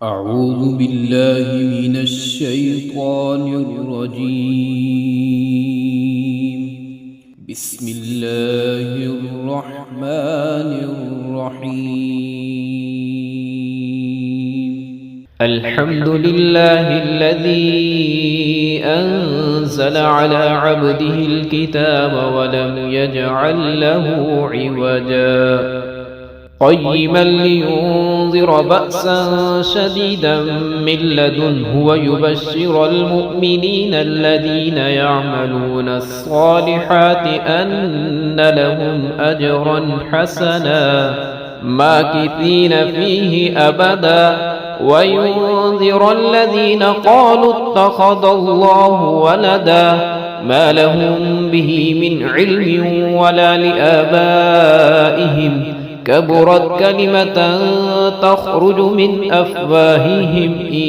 أعوذ بالله من الشيطان الرجيم. بسم الله الرحمن الرحيم. الحمد لله الذي أنزل على عبده الكتاب ولم يجعل له عوجا قيما لينذر بأسا شديدا من لدنه ويبشر المؤمنين الذين يعملون الصالحات أن لهم أجرا حسنا ماكثين فيه أبدا وينذر الذين قالوا اتخذ الله ولدا ما لهم به من علم ولا لآبائهم كبرت كلمة تخرج من أفواههم إن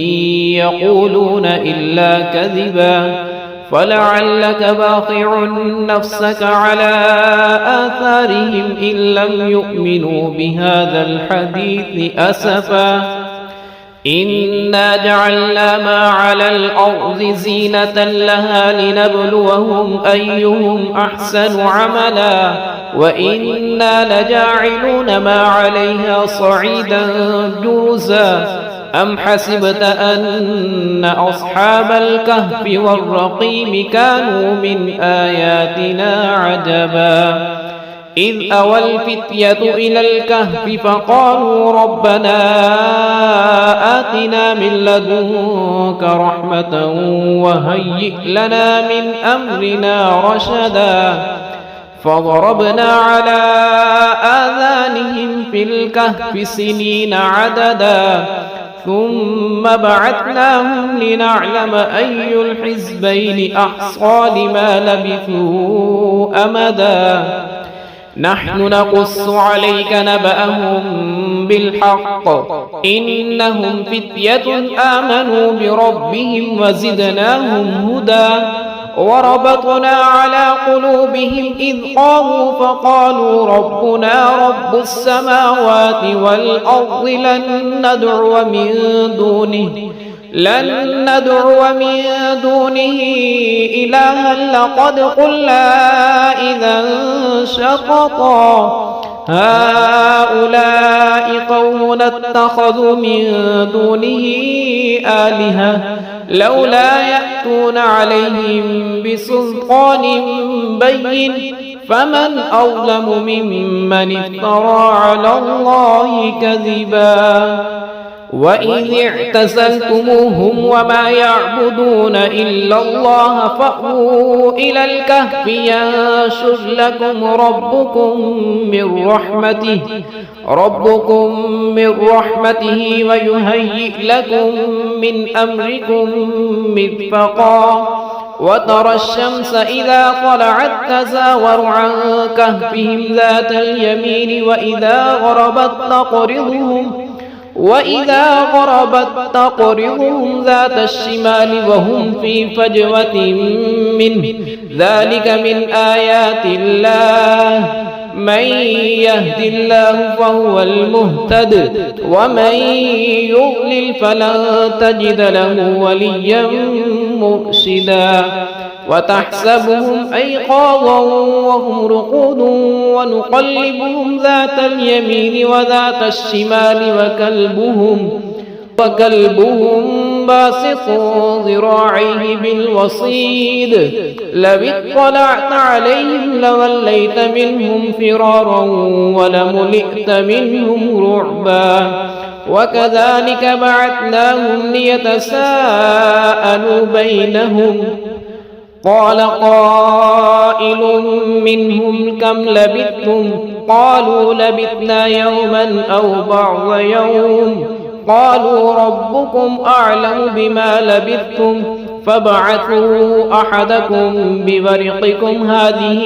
يقولون إلا كذبا فلعلك باخع نفسك على آثارهم إن لم يؤمنوا بهذا الحديث أسفا إنا جعلنا ما على الأرض زينة لها لنبلوهم أيهم أحسن عملا وإنا لجاعلون ما عليها صعيدا جرزا أم حسبت أن أصحاب الكهف والرقيم كانوا من آياتنا عجبا إذ أوى الفتية إلى الكهف فقالوا ربنا آتنا من لدنك رحمة وهيئ لنا من أمرنا رشدا فضربنا على آذانهم في الكهف سنين عددا ثم بعثناهم لنعلم أي الحزبين أحصى لما لبثوا أمدا نحن نقص عليك نبأهم بالحق إنهم فتية آمنوا بربهم وزدناهم هدى وربطنا على قلوبهم إذ قاموا فقالوا ربنا رب السماوات والأرض لن ندعو من دونه إلها لقد قلنا إذا شططا هؤلاء قوم اتخذوا من دونه آلهة لولا يأتون عليهم بسلطان بين فمن أظلم ممن افترى على الله كذبا وإذ اعتزلتموهم وما يعبدون إلا الله فأووا إلى الكهف ينشر لكم ربكم من رحمته ويهيئ لكم من أمركم مرفقا وترى الشمس إذا طلعت تزاور عن كهفهم ذات اليمين وإذا غربت تقرضهم ذات الشمال وهم في فجوة منه ذلك من آيات الله من يهد الله فهو المهتد ومن يضلل فلن تجد له وليا مرشدا وتحسبهم أيقاظا وهم رقود ونقلبهم ذات اليمين وذات الشمال وكلبهم باسط ذراعيه بالوصيد لو اطلعت عليهم لوليت منهم فرارا ولملئت منهم رعبا وكذلك بعثناهم ليتساءلوا بينهم قال قائل منهم كم لبثتم قالوا لبثنا يوما أو بعض يوم قالوا ربكم أعلم بما لبثتم فابعثوا أحدكم بورقكم هذه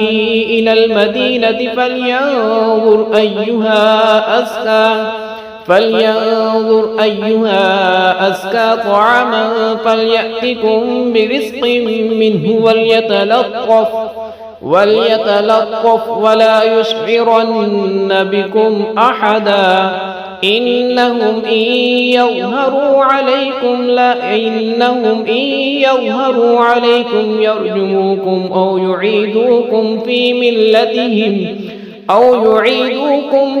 إلى المدينة فلينظر أيها أزكى طعاما فليأتكم برزق منه وليتلطف ولا يشعرن بكم أحدا إنهم إن يظهروا عليكم يرجموكم أو يعيدوكم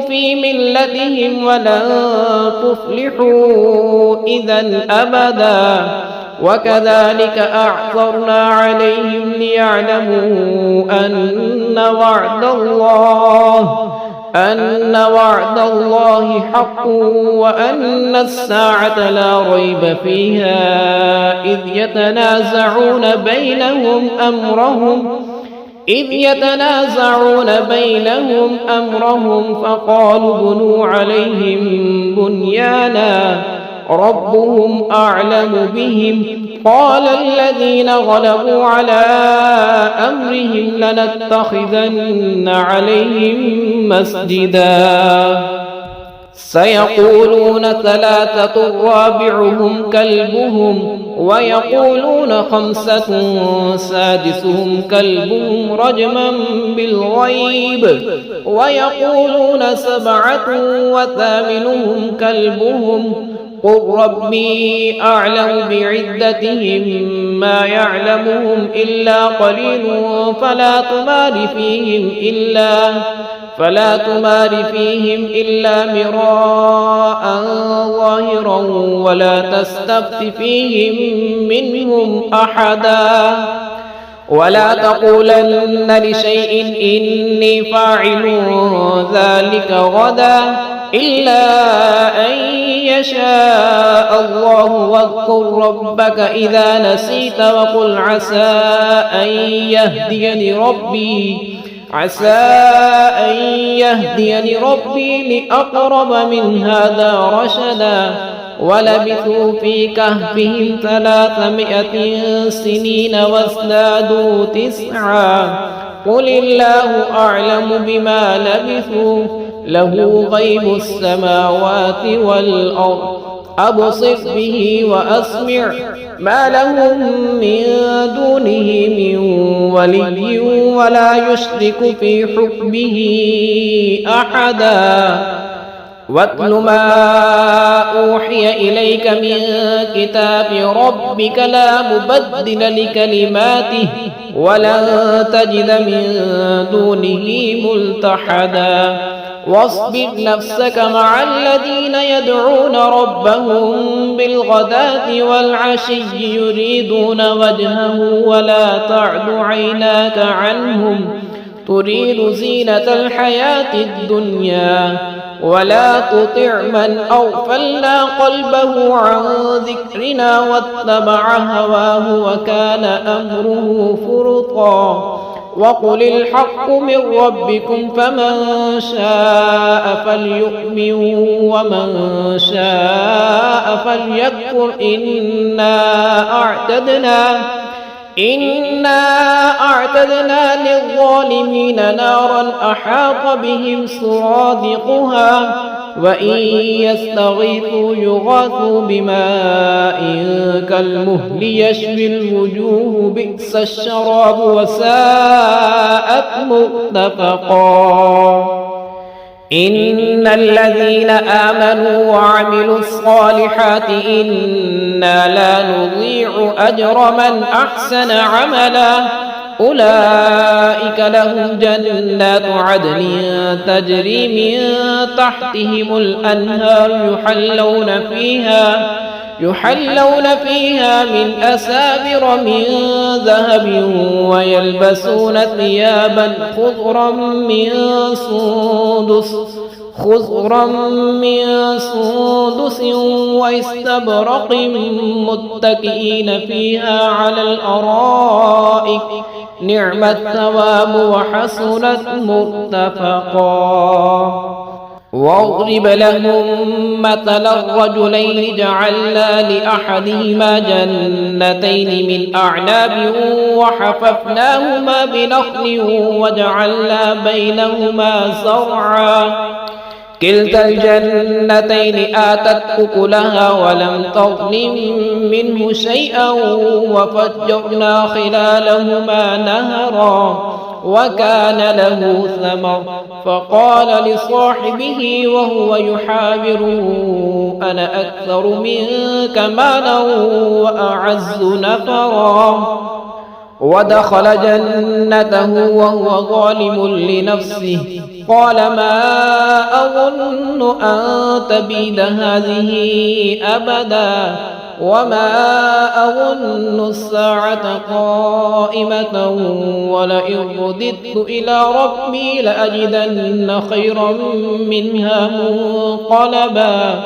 في ملتهم ولن تفلحوا إذا أبدا. وكذلك أعثرنا عليهم ليعلموا أن وعد الله حق وأن الساعة لا ريب فيها إذ يتنازعون بينهم أمرهم فقالوا بنوا عليهم بنيانا ربهم أعلم بهم قال الذين غلبوا على أمرهم لنتخذن عليهم مسجدا. سيقولون ثلاثة رابعهم كلبهم ويقولون خمسة سادسهم كلبهم رجما بالغيب ويقولون سبعة وثامنهم كلبهم قل ربي أعلم بعدتهم ما يعلمهم إلا قليل فلا تمار فيهم إلا مراء ظاهرا ولا تستفت فيهم منهم أحدا. ولا تقولن لشيء إني فاعل ذلك غدا إلا أن يشاء الله واذكر ربك إذا نسيت وقل عسى أن يهديني ربي لأقرب من هذا رشدا. ولبثوا في كهفهم 300 سنين وازدادوا 9 قل الله أعلم بما لبثوا له غيب السماوات والأرض أبصر به وأسمع ما لهم من دونه من ولي ولا يشرك في حكمه أحدا. واتل ما أوحي إليك من كتاب ربك لا مبدل لكلماته ولن تجد من دونه ملتحدا. واصبر نفسك مع الذين يدعون ربهم بالغداة والعشي يريدون وجهه ولا تعد عيناك عنهم تريد زينة الحياة الدنيا ولا تطع من أغفلنا قلبه عن ذكرنا واتبع هواه وكان أمره فرطا. وقل الحق من ربكم فمن شاء فليؤمن ومن شاء فليكفر إنا أعتدنا للظالمين نارا أحاط بهم سرادقها وإن يستغيثوا يغاثوا بماء كالمهل يشوي الوجوه بئس الشراب وساءت مرتفقا. إن الذين آمنوا وعملوا الصالحات إنا لا نضيع أجر من أحسن عملا أولئك لهم جنات عدن تجري من تحتهم الأنهار يحلون فيها من أساور من ذهب ويلبسون ثيابا خضرا من سندس واستبرق متكئين فيها على الأرائك نعم الثواب وحسنت مرتفقا. واضرب لهم مثل الرجلين جعلنا لأحدهما جنتين من أعناب وحففناهما بنخل وجعلنا بينهما زرعا كلتا الجنتين آتت أكلها ولم تظلم منه شيئا وفجرنا خلالهما نهرا وكان له ثمر فقال لصاحبه وهو يحاوره أنا أكثر منك مالا وأعز نفرا ودخل جنته وهو ظالم لنفسه قال ما أظن أن تبيد هذه أبدا وما أظن الساعة قائمة ولئن رددت إلى ربي لأجدن خيرا منها منقلبا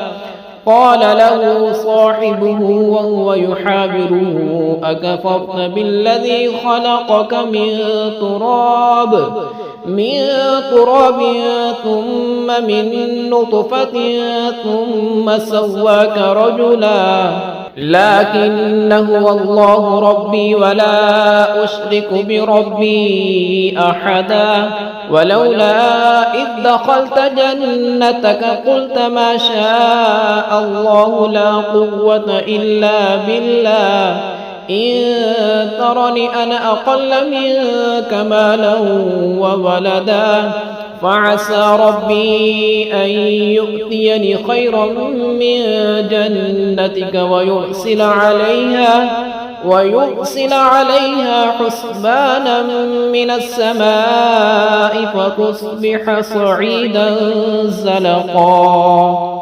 قال له صاحبه وهو يحاوره أكفرت بالذي خلقك من تراب ثم من نطفة ثم سواك رجلا لكن هو الله ربي ولا أشرك بربي أحدا ولولا إذ دخلت جنتك قلت ما شاء الله لا قوة إلا بالله إن ترني أنا أقل منك مالا وولدا فعسى ربي أن يؤتيني خيرا من جنتك ويرسل عليها حسبانا من السماء فتصبح صعيدا زلقا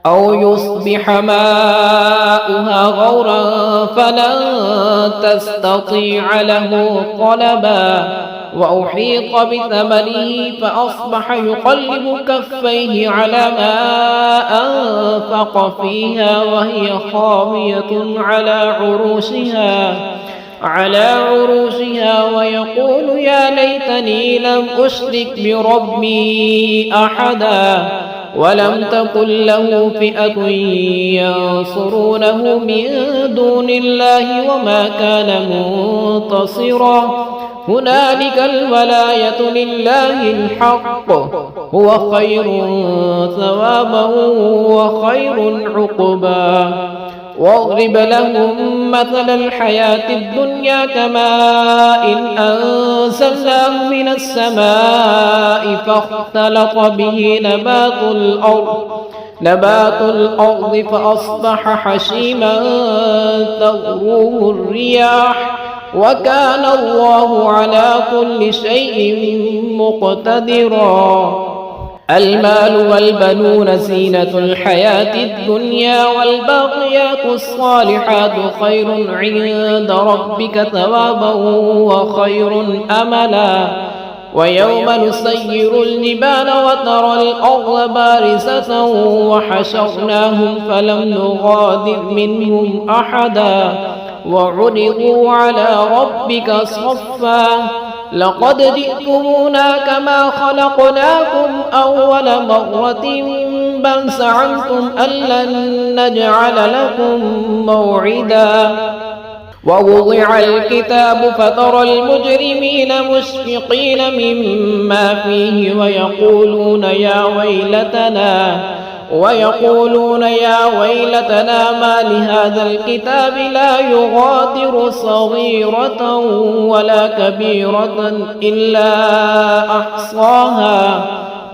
أو يصبح ماؤها غورا فلن تستطيع له طلبا وأحيط بثمره فأصبح يقلب كفيه على ما أنفق فيها وهي خاوية على عروشها ويقول يا ليتني لم أشرك بربي أحدا ولم تكن له فئة ينصرونه من دون الله وما كان منتصرا هنالك الولاية لله الحق هو خير ثوابا وخير عقبا واضرب لهم مثل الحياة الدنيا كماء أنزلناه من السماء فاختلط به نبات الأرض فأصبح حشيما تذروه الرياح وكان الله على كل شيء مقتدرا المال والبنون زينة الحياة الدنيا والباقيات الصالحات خير عند ربك ثوابا وخير أملا ويوم نسير الجبال وترى الأرض بارزة وحشرناهم فلم نغادر منهم أحدا وعرضوا على ربك صفا لقد جئتمونا كما خلقناكم أول مرة بل زعمتم أن لن نجعل لكم موعدا ووضع الكتاب فترى المجرمين مشفقين مما فيه ويقولون يا ويلتنا ما لهذا الكتاب لا يغادر صغيرة ولا كبيرة إلا أحصاها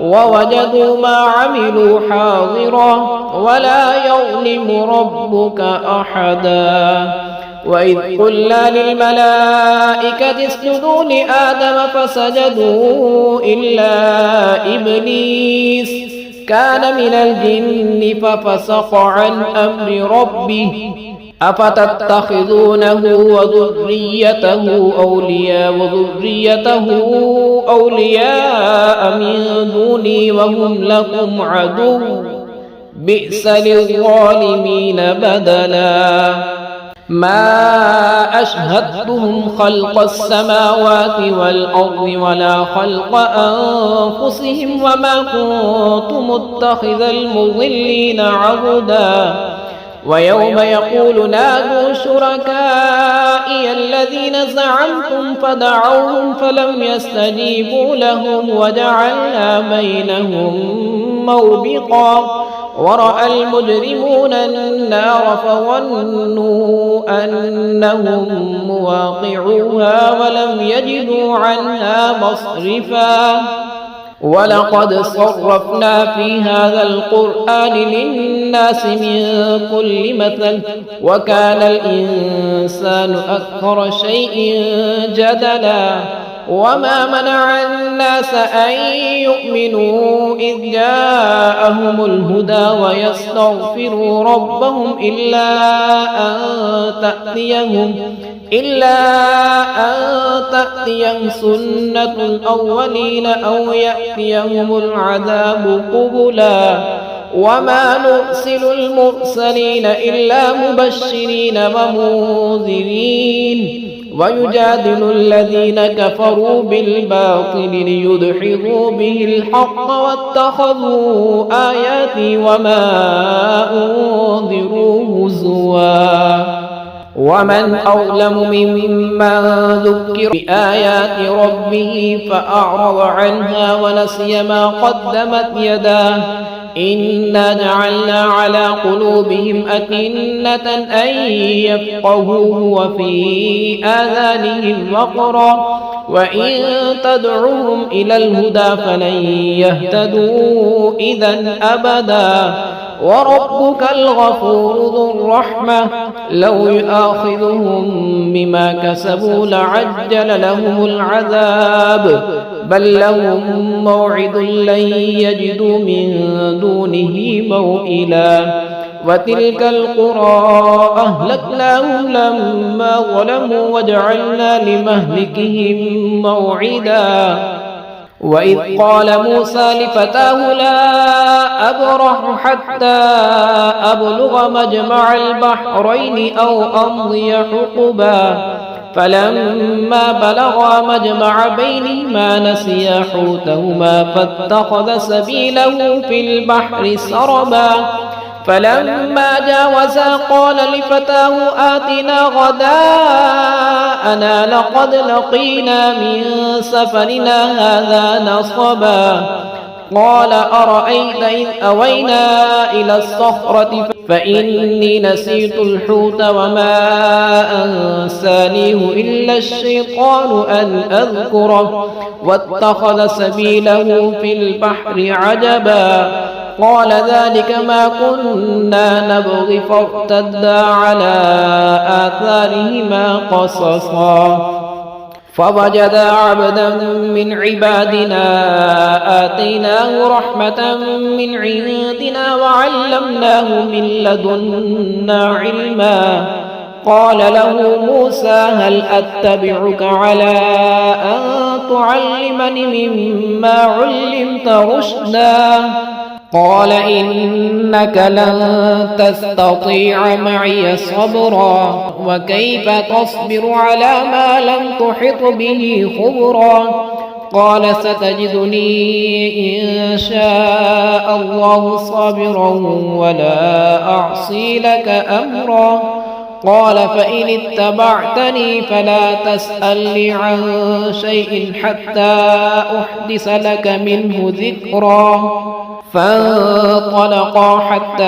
ووجدوا ما عملوا حاضرا ولا يظلم ربك أحدا وإذ قلنا للملائكة اسجدوا لآدم فسجدوا إلا إبليس كان من الجن ففسق عن أمر ربه أفتتخذونه وذريته أولياء من دوني وهم لكم عدو بئس للظالمين بدلا ما أشهدتهم خلق السماوات والأرض ولا خلق أنفسهم وما كنت متخذ المضلين عضدا ويوم يقول نادوا شركائي الذين زعمتم فدعوهم فلم يستجيبوا لهم وجعلنا بينهم موبقا ورأى المجرمون النار فظنوا أنهم مواقعوها ولم يجدوا عنها مصرفا ولقد صرفنا في هذا القرآن للناس من كل مثل وكان الإنسان أكثر شيء جدلا وما منع الناس أن يؤمنوا إذ جاءهم الهدى ويستغفروا ربهم إلا أن تأتيهم سنة الأولين أو يأتيهم العذاب قبلا وما نرسل المرسلين إلا مبشرين ومنذرين ويجادل الذين كفروا بالباطل ليدحضوا به الحق واتخذوا آياتي وما أنذروا هزوا ومن أظلم ممن ذكر بآيات ربه فأعرض عنها ونسي ما قدمت يداه إنا جعلنا على قلوبهم أكنة أن يفقهوه وفي آذانهم وقرا وإن تدعوهم إلى الهدى فلن يهتدوا إذا أبدا وربك الغفور ذو الرحمة لو يؤاخذهم بما كسبوا لعجل لهم العذاب بل لهم موعد لن يجدوا من دونه موئلا وتلك القرى أهلكناهم لما ظلموا وجعلنا لمهلكهم موعدا وإذ قال موسى لفتاه لا أبرح حتى أبلغ مجمع البحرين أو أمضي حقبا فلما بلغا مجمع بينهما نسيا حوتهما فاتخذ سبيله في البحر سربا فلما جاوزا قال لفتاه آتنا غداءنا لقد لقينا من سفرنا هذا نصبا قال أرأيت إذ أوينا إلى الصخرة فإني نسيت الحوت وما أنسانيه إلا الشيطان أن أذكره واتخذ سبيله في البحر عجبا قال ذلك ما كنا نبغي فارتدا على آثارهما قصصا فوجدا عبدا من عبادنا آتيناه رحمة من عندنا وعلمناه من لدنا علما قال له موسى هل أتبعك على أن تعلمني مما علمت رشدا قال إنك لن تستطيع معي صبرا وكيف تصبر على ما لم تحط به خبرا قال ستجدني إن شاء الله صابرا ولا أعصي لك أمرا قال فإن اتبعتني فلا تسألني عن شيء حتى أحدث لك منه ذكرا فانطلقا حتى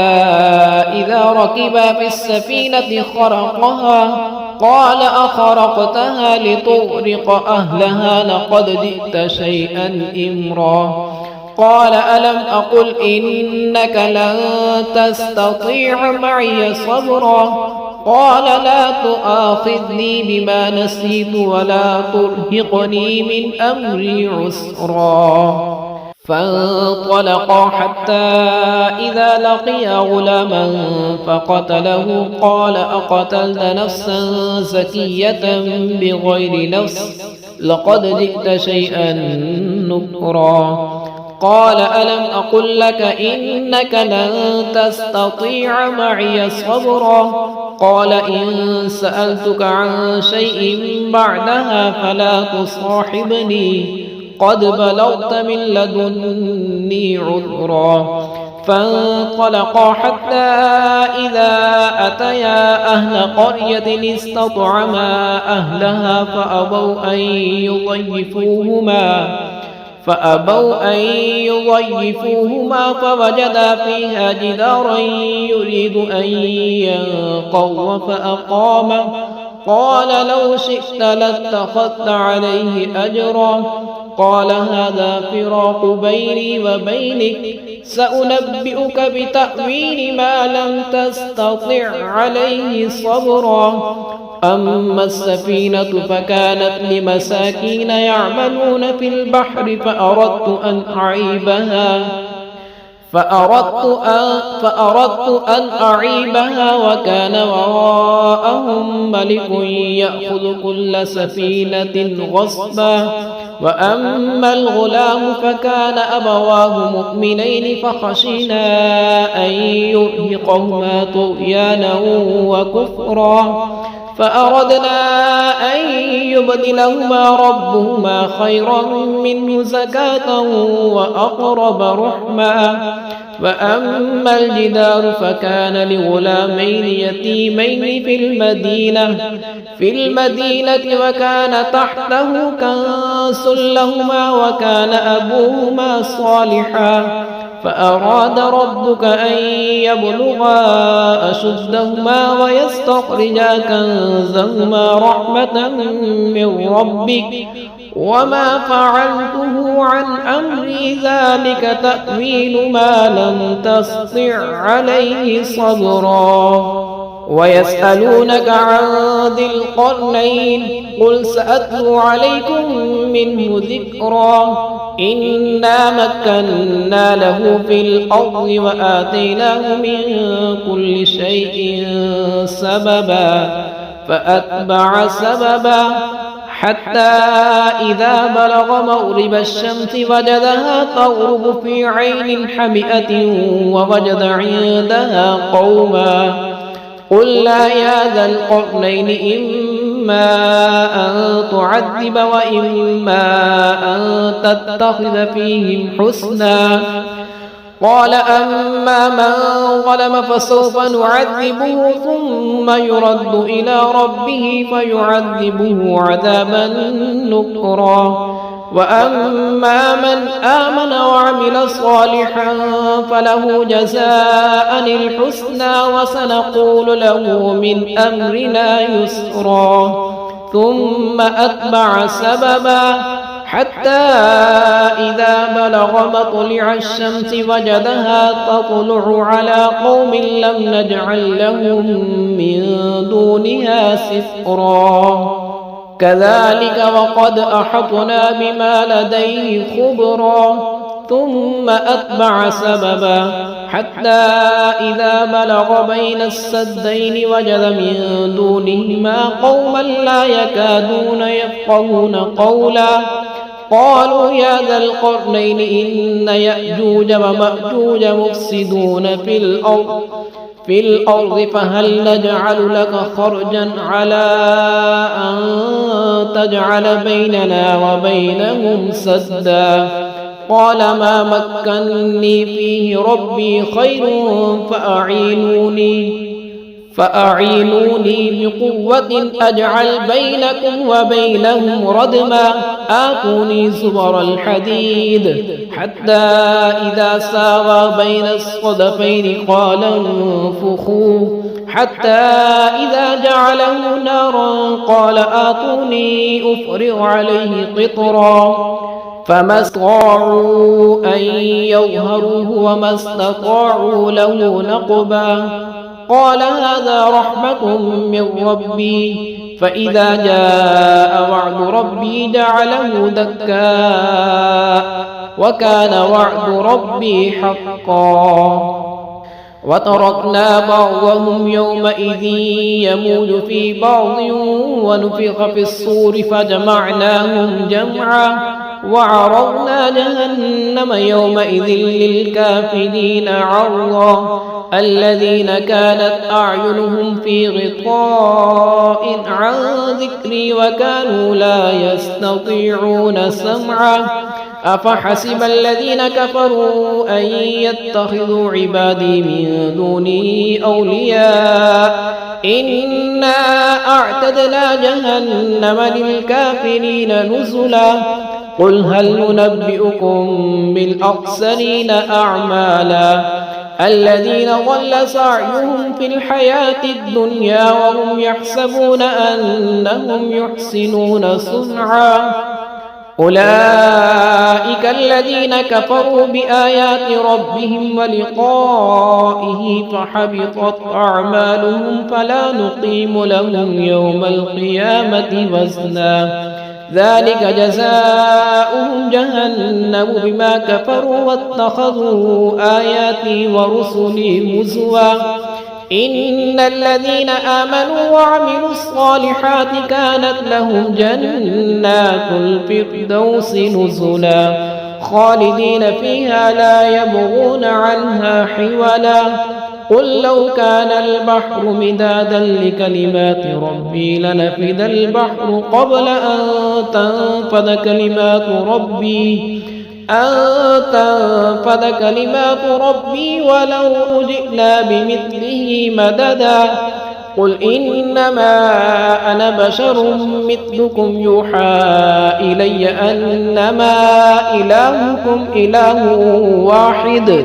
إذا ركبا في السفينة خرقها قال أخرقتها لتغرق أهلها لقد جئت شيئا إمرا قال ألم أقل إنك لن تستطيع معي صبرا قال لا تؤاخذني بما نسيت ولا ترهقني من أمري عسرا فانطلقا حتى إذا لقيا غلاما فقتله قال أقتلت نفسا زكية بغير نفس لقد جئت شيئا نكرا قال ألم أقل لك إنك لن تستطيع معي صبرا قال إن سألتك عن شيء بعدها فلا تصاحبني قد بلغت من لدني عذرا فانطلقا حتى إذا أتيا أهل قرية استطعما أهلها فأبوا أن يضيفوهما فوجدا فيها جدارا يريد أن ينقض فأقامه قال لو شئت لاتخذت عليه أجرا قال هذا فراق بيني وبينك سأنبئك بتأويل ما لم تستطع عليه صبرا أما السفينة فكانت لمساكين يعملون في البحر فأردت أن أعيبها وكان وراءهم ملك يأخذ كل سفينة غصبا وأما الغلام فكان أبواه مؤمنين فخشينا أن يرهقهما طغيانا وكفرا فأردنا أن يبدلهما ربهما خيرا منه زكاة وأقرب رحما وأما الجدار فكان لغلامين يتيمين في المدينة وكان تحته كنز لهما وكان أبوهما صالحا فأراد ربك أن يبلغا أشدهما ويستخرجا كنزهما رحمة من ربك وما فعلته عن أمري ذلك تأويل ما لم تستطع عليه صبرا ويسألونك عن ذي القرنين قل سأتلو عليكم منه ذكرا إنا مكنا له في الأرض وآتيناه من كل شيء سببا فأتبع سببا حتى إذا بلغ مغرب الشمس وجدها تغرب في عين حمئة ووجد عندها قوما قلنا يا ذا القرنين إما أن تعذب وإما أن تتخذ فيهم حسنا قال أما من ظلم فسوف نعذبه ثم يرد إلى ربه فيعذبه عذابا نكرا وأما من آمن وعمل صالحا فله جزاء الحسنى وسنقول له من أمرنا يسرا ثم أتبع سببا حتى إذا بلغ مطلع الشمس وجدها تطلع على قوم لم نجعل لهم من دونها سترا كذلك وقد أحطنا بما لديه خبرا ثم أتبع سببا حتى إذا بلغ بين السدين وجد من دونهما قوما لا يكادون يفقهون قولا قالوا يا ذا القرنين إن يأجوج ومأجوج مفسدون في الأرض فهل نجعل لك خرجا على أن تجعل بيننا وبينهم سدا قال ما مكنني فيه ربي خير فأعينوني بقوة أجعل بينكم وبينهم ردما آتوني زبر الحديد حتى إذا ساوى بين الصدفين قال انفخوه حتى إذا جعله نارا قال آتوني أفرغ عليه قطرا فما استطاعوا أن يظهروه وما استطاعوا له نقبا قال هذا رحمة من ربي فإذا جاء وعد ربي جعله دكا وكان وعد ربي حقا وتركنا بعضهم يومئذ يموج في بعض ونفخ في الصور فجمعناهم جمعا وعرضنا جهنم يومئذ للكافرين عرضا الذين كانت أعينهم في غطاء عن ذكري وكانوا لا يستطيعون سمعا أفحسب الذين كفروا أن يتخذوا عبادي من دوني أولياء إنا أعتدنا جهنم للكافرين نزلا قل هل ننبئكم بالأخسرين أعمالا الذين ضل سعيهم في الحياة الدنيا وهم يحسبون أنهم يحسنون صنعا أولئك الذين كفروا بآيات ربهم ولقائه فحبطت أعمالهم فلا نقيم لهم يوم القيامة وزنا ذلك جزاؤهم جهنم بما كفروا واتخذوا آياتي ورسلي هزوا إن الذين آمنوا وعملوا الصالحات كانت لهم جنات الفردوس نزلا خالدين فيها لا يبغون عنها حولا قل لو كان البحر مدادا لكلمات ربي لنفد البحر قبل أن تنفد كلمات ربي ولو جئنا بمثله مددا قل إنما أنا بشر مثلكم يوحى إلي أنما إلهكم إله واحد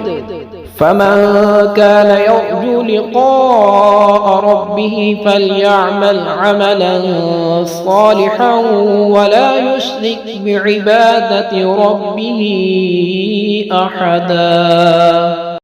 فمن كان يرجو لقاء ربه فليعمل عملا صالحا ولا يشرك بعبادة ربه أحدا.